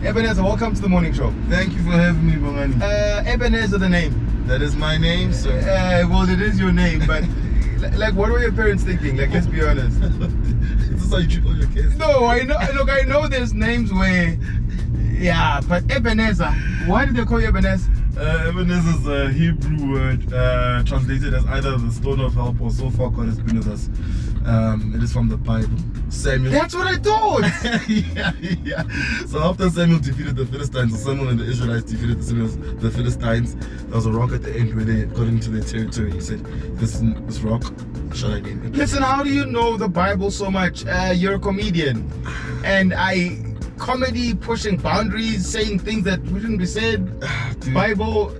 Ebenezer, welcome to the morning show. Thank you for having me, Bongani. Ebenezer, the name. That is my name, sir. Well, it is your name, but like, what were your parents thinking? Like, let's be honest. This is how you treat all your kids. No, I know. Look, I know there's names where, yeah, but Ebenezer. Why did they call you Ebenezer? Ebenezer is a Hebrew word translated as either the stone of help or so far God has been with us. It is from the Bible. Samuel. That's what I thought. yeah. So after Samuel defeated the Philistines, or Samuel and the Israelites defeated the Philistines, there was a rock at the end where they got into their territory. He said, this rock shall I name it? Listen, how do you know the Bible so much? You're a comedian, and comedy pushing boundaries, saying things that wouldn't be said. Bible.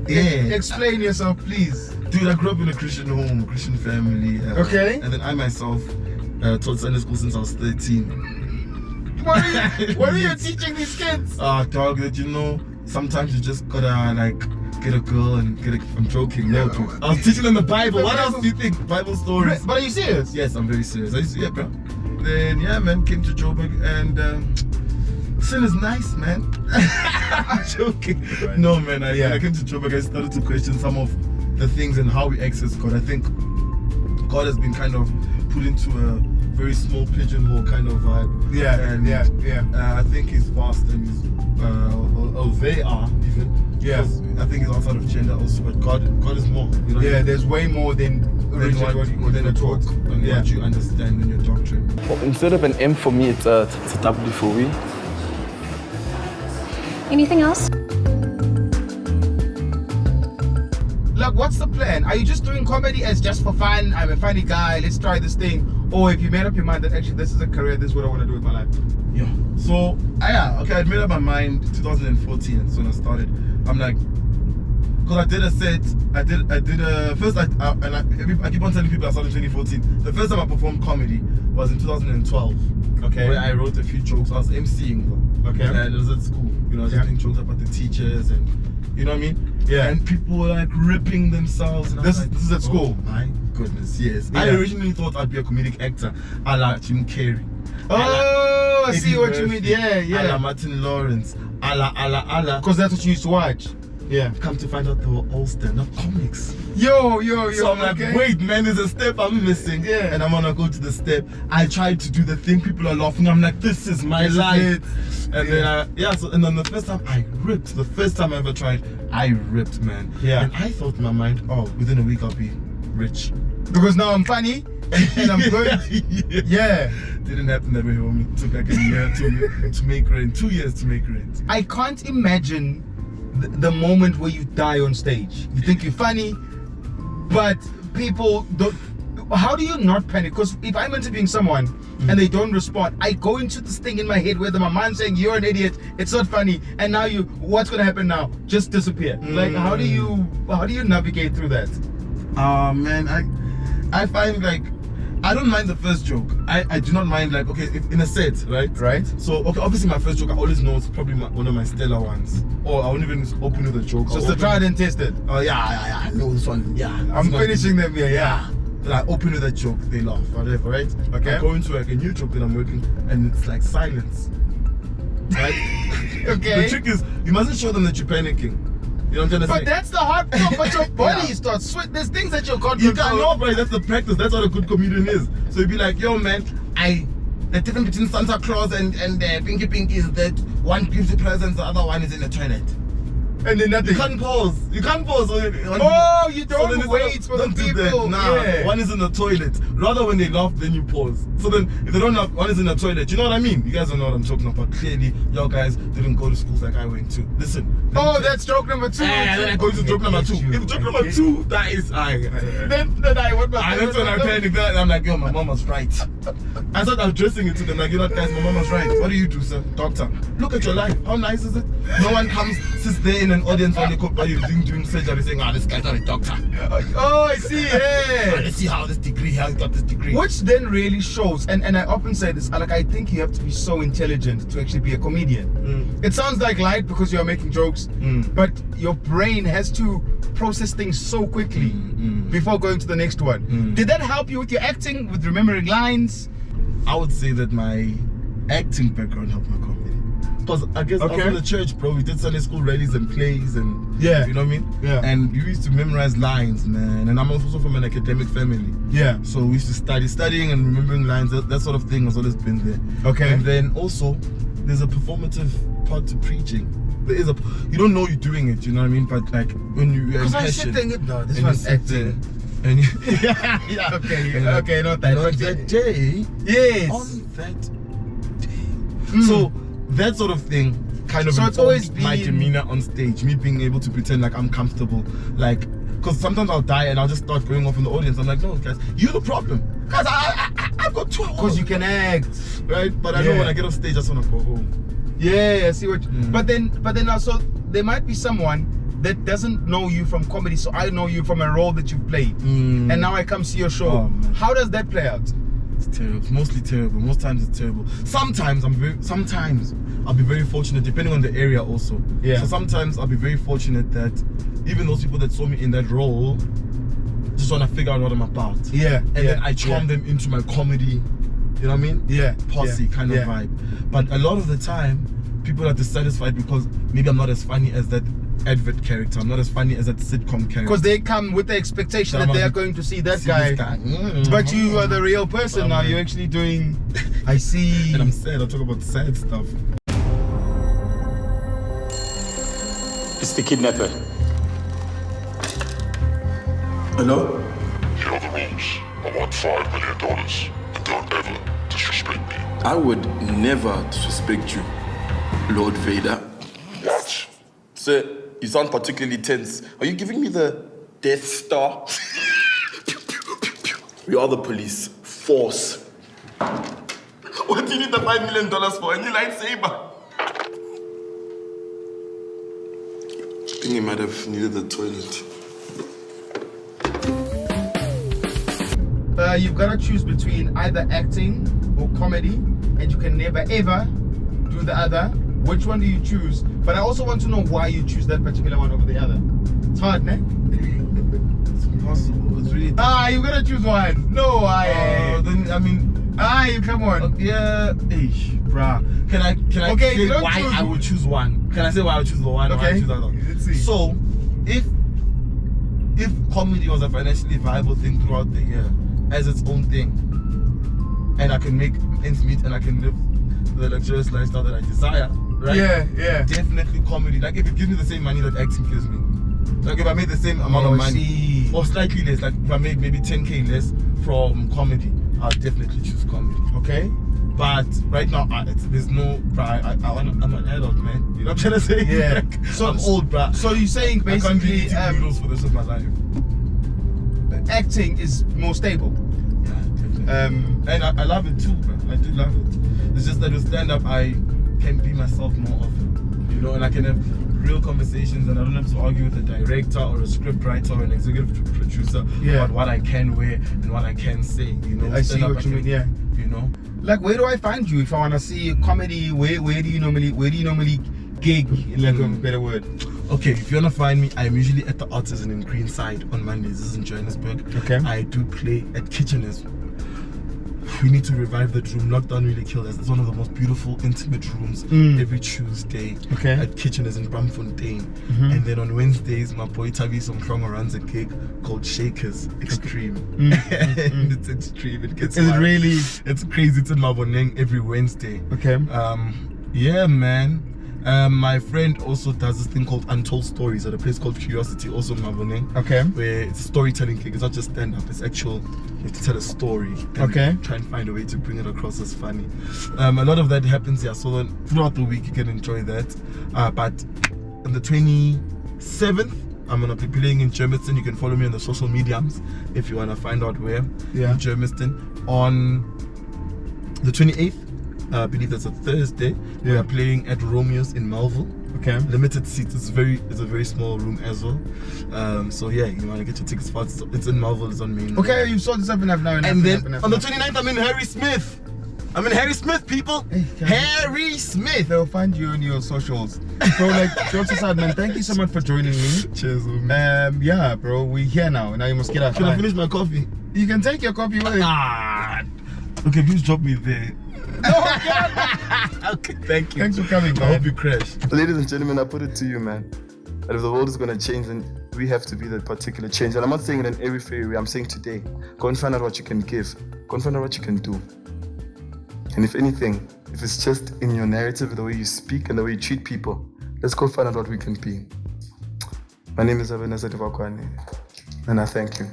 Yeah. Explain yourself, please. Dude, I grew up in a Christian home, Christian family. Okay. And then I myself taught Sunday school since I was 13. What are you teaching these kids? Dog, that sometimes you just gotta get a girl and I'm joking. No, I was teaching them the Bible. What else do you think? Bible stories. But are you serious? Yes, I'm very serious. Yeah, bro. Then man, came to Joburg and sin is nice, man. I'm joking. Right. No, man. When I came to Joburg, I started to question some of the things and how we access God. I think God has been kind of put into a very small pigeonhole kind of vibe. I think He's vast and He's they are even. Yeah. I think He's outside of gender also, but God is more. There's way more than what you understand in your doctrine. Well, instead of an M for me, it's a W for we. Anything else? Like, what's the plan? Are you just doing comedy as just for fun? I'm a funny guy, let's try this thing. Or if you made up your mind that actually this is a career, this is what I want to do with my life? Yeah. So, I'd made up my mind 2014, and so when I started, I'm like, because I did a set, I keep on telling people I started in 2014. The first time I performed comedy was in 2012. Okay. Where I wrote a few jokes. I was MCing though. Okay. And it was at school. I was doing jokes about the teachers and, you know what I mean? Yeah. And people were like ripping themselves. And this is at school? Oh my goodness, yes. Yeah. I originally thought I'd be a comedic actor, a la Jim Carrey. I see what you mean. Yeah. A la Martin Lawrence. A la. Because that's what you used to watch. Yeah. Come to find out they were all stand-up comics. Yo. So I'm like, wait, man, there's a step I'm missing. Yeah. And I'm gonna go to the step. I tried to do the thing, people are laughing. I'm like, this is my life. And then and then the first time I ripped, the first time I ever tried, I ripped, man. Yeah. And I thought in my mind, within a week I'll be rich. Because now I'm funny and I'm good. Yeah. Didn't happen that way, homie. It took like a year to make rent, 2 years to make rent. I can't imagine the moment where you die on stage. You think you're funny, but people don't. How do you not panic? Because if I'm interviewing someone and they don't respond, I go into this thing in my head where my mind's saying you're an idiot, it's not funny, and now what's gonna happen now? Just disappear. Like, how do you navigate through that? Man, I find like I don't mind the first joke. I do not mind, like, okay, if in a set, right? So, okay, obviously my first joke I always know it's probably one of my stellar ones. Or I won't even open with a joke. Just to try and test it. Oh, yeah, I know this one. Yeah. I'm finishing them here, yeah. Then I open with a joke, they laugh, whatever, right? Okay. I go into like a new joke that I'm working, and it's like silence. Right? Okay. The trick is, you mustn't show them that you're panicking. You know what I'm trying to say? But that's the hard part. But your body starts sweat. There's things that you can't control. You can't know, bro. That's the practice. That's what a good comedian is. So you'd be like, yo, man, the difference between Santa Claus and Pinky is that one gives you presents, the other one is in the toilet. And then nothing. You can't pause. You don't wait for the people. Nah, one is in the toilet. Rather when they laugh, then you pause. So then, if they don't laugh, one is in the toilet. You know what I mean? You guys don't know what I'm talking about. Clearly, y'all guys didn't go to schools like I went to. Listen. That's joke number 2. Then I go to joke number 2. If joke number 2, that is Then I went back. That's when I panic. I'm like, yo, my mom was right. I started addressing it to them like, you know what, guys, my mom was right. What do you do, sir? Doctor. Look at your life. How nice is it? No one comes, sits there in an audience while you're doing surgery saying, this guy's not a doctor. Oh, I see, yeah. Let's see how he got this degree. Which then really shows, and I often say this, like, I think you have to be so intelligent to actually be a comedian. It sounds like light because you're making jokes, but your brain has to process things so quickly before going to the next one. Did that help you with your acting, with remembering lines? I would say that my acting background helped my comedy. Because I guess after the church, bro, we did Sunday school rallies and plays and Yeah. you know what I mean? Yeah. And we used to memorize lines, man. And I'm also from an academic family. Yeah. So we used to studying and remembering lines. That sort of thing has always been there. Okay. And then also, there's a performative part to preaching. There is you don't know you're doing it, you know what I mean? But like when you are Because I passion, sit thinking, no, this and one's you sit there, acting. and you, Yeah. Okay. And Okay. Not that. on But that day, yes. on that day. So that sort of thing kind of So it's informed always my been- demeanor on stage, me being able to pretend like I'm comfortable, like because sometimes I'll die and I'll just start going off in the audience. I'm like, no, guys, you're the problem. Guys, I've got 2 hours. Because you can act. Right? But I know Yeah. when I get off stage, I just want to go home. Yeah, I see what. Mm. But then also there might be someone that doesn't know you from comedy, so I know you from a role that you've played, Mm. and now I come see your show. Oh, man. How does that play out? It's terrible. It's mostly terrible. Most times it's terrible. Sometimes I'll be very fortunate, depending on the area also. Yeah. So sometimes I'll be very fortunate that even those people that saw me in that role just want to figure out what I'm about. Yeah. And then I charm them into my comedy, you know what I mean? Yeah. Posse kind of Yeah. vibe. But a lot of the time, people are dissatisfied because maybe I'm not as funny as that advert character. I'm not as funny as that sitcom character. Because they come with the expectation that they are going to see that See guy. this guy. But you are the real person now. man. You're actually doing. I see. And I'm sad. I talk about sad stuff. It's the kidnapper. Hello? Here are the rules. I want $5 million, and don't ever disrespect me. I would never disrespect you, Lord Vader. What? Sir, you sound particularly tense. Are you giving me the Death Star? We are the police force. What do you need the $5 million for? A new lightsaber? I think he might have needed the toilet. You've got to choose between either acting or comedy, and you can never ever do the other. Which one do you choose? But I also want to know why you choose that particular one over the other. It's hard, ne? It's impossible. It's really. You gotta choose one. No, Then I mean, you come on. yeah, bruh. Can I Okay, say don't why choose. I would choose one? Can I say why I would choose the one? Or why I Okay. choose the other? Let's see. So, if comedy was a financially viable thing throughout the year as its own thing, and I can make ends meet and I can live the luxurious lifestyle that I desire, right? Yeah. Definitely comedy. Like if it gives me the same money that acting gives me. Like if I made the same amount Oh, of I money see. or slightly less, like if I made maybe 10K less from comedy, I'll definitely choose comedy. Okay. But right now, there's no. I'm an adult, man. You know what I'm trying to say? Yeah. Like, So- I'm old, bruh. So you're saying I can't be basically eating noodles for the rest of my life. acting is more stable. Yeah, definitely. And I love it too, bro. I do love it. It's just that with stand-up, I can be myself more often, you know, and I can have real conversations, and I don't have to argue with a director or a script writer or an executive producer about what I can wear and what I can say, you know. I see Stand-up, what you mean. Yeah. You know. Like, where do I find you if I want to see comedy? Where do you normally gig? In lack of a better word. Okay, if you wanna find me, I'm usually at the Artisan in Greenside on Mondays. This is in Johannesburg. Okay. I do play at Kitcheners. We need to revive that room. Lockdown really killed us. It's one of the most beautiful, intimate rooms every Tuesday at Kitcheners in Bramfontein. And then on Wednesdays, my boy Tabiso Mhlongo runs a gig called Shakers Extreme. And it's extreme. It gets Is it wild. really? It's crazy. It's in Maboneng every Wednesday. Okay. Yeah, man. My friend also does this thing called Untold Stories at a place called Curiosity, also in Maboneng. Okay. Where it's a storytelling gig. It's not just stand up. It's actual. You have to tell a story. And try and find a way to bring it across as funny. A lot of that happens here. So then throughout the week you can enjoy that. But on the 27th, I'm gonna be playing in Germiston. You can follow me on the social mediums if you wanna find out where. Yeah. In Germiston. On the 28th. I believe that's a Thursday. We are playing at Romeo's in Melville. Okay. Limited seats. It's a very small room as well. So yeah, you want to get your tickets fast. It's in Melville. It's on Main. Okay, you've sold this up enough now. And then on the 29th, I'm in Harry Smith. I'm in Harry Smith, people. Harry Smith. They'll find you on your socials. Bro, like, jokes aside, man, thank you so much for joining me. Cheers, man. Yeah, bro, we're here now. Now you must get out. Can I finish my coffee? You can take your coffee with it. Okay, please drop me there. Okay, thank you. Thanks for coming. I hope you crash. Ladies and gentlemen, I put it to you, man. That if the world is going to change, then we have to be that particular change. And I'm not saying it in every fair way. I'm saying today, go and find out what you can give. Go and find out what you can do. And if anything, if it's just in your narrative, the way you speak and the way you treat people, let's go find out what we can be. My name is Ebenezer Dibakwane, and I thank you.